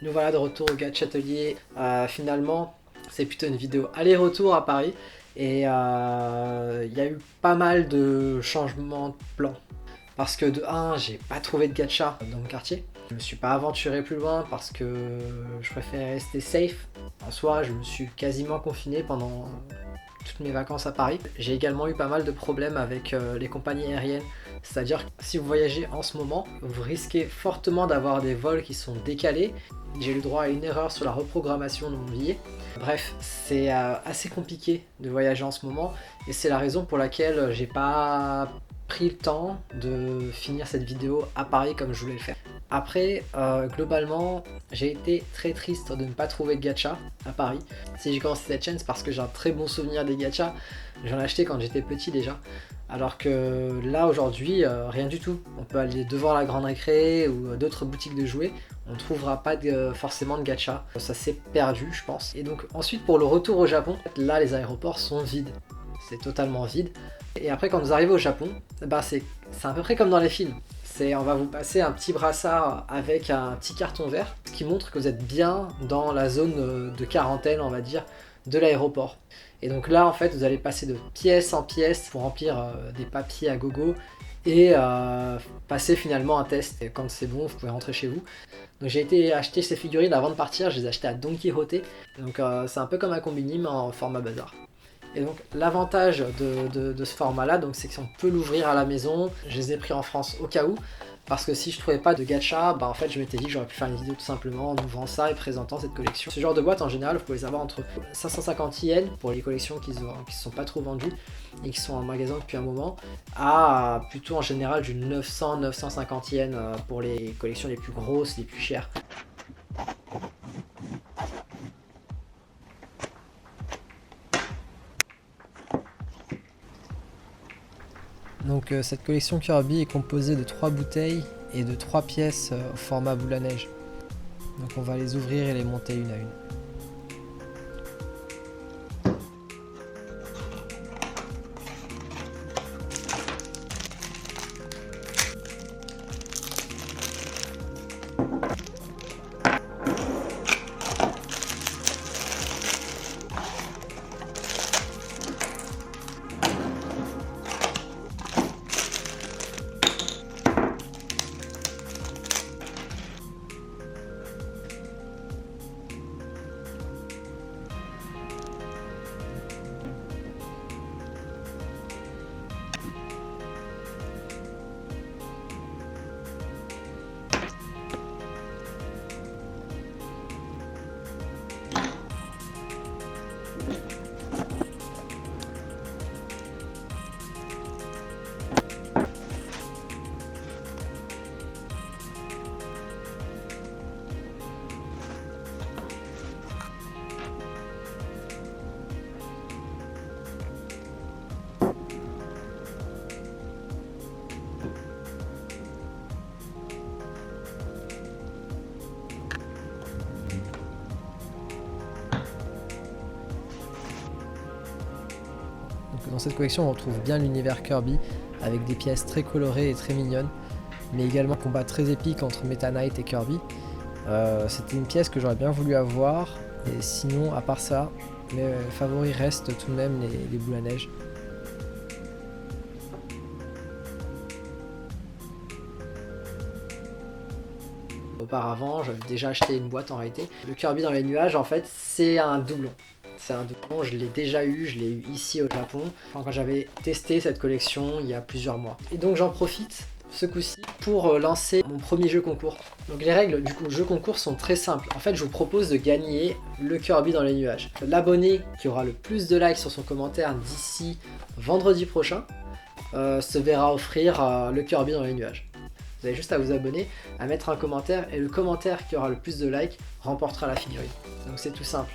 Nous voilà de retour au Gatchatelier. Finalement, c'est plutôt une vidéo aller-retour à Paris. Et il y a eu pas mal de changements de plans. Parce que de 1, j'ai pas trouvé de gacha dans mon quartier. Je me suis pas aventuré plus loin parce que je préférais rester safe. En soi, je me suis quasiment confiné pendant toutes mes vacances à Paris. J'ai également eu pas mal de problèmes avec les compagnies aériennes. C'est-à-dire que si vous voyagez en ce moment, vous risquez fortement d'avoir des vols qui sont décalés. J'ai eu le droit à une erreur sur la reprogrammation de mon billet. Bref, c'est assez compliqué de voyager en ce moment et c'est la raison pour laquelle j'ai pas pris le temps de finir cette vidéo à Paris comme je voulais le faire. Après, globalement, j'ai été très triste de ne pas trouver de gacha à Paris. Si j'ai commencé cette chaîne, c'est parce que j'ai un très bon souvenir des gachas. J'en ai acheté quand j'étais petit déjà. Alors que là, aujourd'hui, rien du tout. On peut aller devant la grande récré ou d'autres boutiques de jouets. On ne trouvera pas forcément de gacha. Ça s'est perdu, je pense. Et donc, ensuite, pour le retour au Japon, là, les aéroports sont vides. C'est totalement vide. Et après, quand vous arrivez au Japon, bah, c'est à peu près comme dans les films. On va vous passer un petit brassard avec un petit carton vert, ce qui montre que vous êtes bien dans la zone de quarantaine, on va dire, de l'aéroport. Et donc là, en fait, vous allez passer de pièce en pièce pour remplir des papiers à gogo et passer finalement un test. Et quand c'est bon, vous pouvez rentrer chez vous. Donc j'ai été acheter ces figurines avant de partir, je les ai achetées à Don Quijote. Donc c'est un peu comme un combini, mais en format bazar. Et donc l'avantage de ce format là, c'est qu'on peut l'ouvrir à la maison. Je les ai pris en France au cas où, parce que si je trouvais pas de gacha, bah en fait je m'étais dit que j'aurais pu faire une vidéo tout simplement en ouvrant ça et présentant cette collection. Ce genre de boîte en général vous pouvez les avoir entre 550 yens pour les collections qui ne sont pas trop vendues et qui sont en magasin depuis un moment, à plutôt en général du 900-950 yens pour les collections les plus grosses, les plus chères. Donc cette collection Kirby est composée de 3 bouteilles et de 3 pièces au format boule à neige. Donc on va les ouvrir et les monter une à une. Dans cette collection, on retrouve bien l'univers Kirby, avec des pièces très colorées et très mignonnes, mais également un combat très épique entre Meta Knight et Kirby. C'était une pièce que j'aurais bien voulu avoir, et sinon, à part ça, mes favoris restent tout de même les boules à neige. Auparavant, j'avais déjà acheté une boîte en réalité. Le Kirby dans les nuages, en fait, c'est un doublon. C'est un doublon, je l'ai déjà eu, je l'ai eu ici au Japon, quand j'avais testé cette collection il y a plusieurs mois. Et donc j'en profite ce coup-ci pour lancer mon premier jeu concours. Donc les règles du jeu concours sont très simples. En fait, je vous propose de gagner le Kirby dans les nuages. L'abonné qui aura le plus de likes sur son commentaire d'ici vendredi prochain se verra offrir le Kirby dans les nuages. Vous avez juste à vous abonner, à mettre un commentaire, et le commentaire qui aura le plus de likes remportera la figurine. Donc c'est tout simple.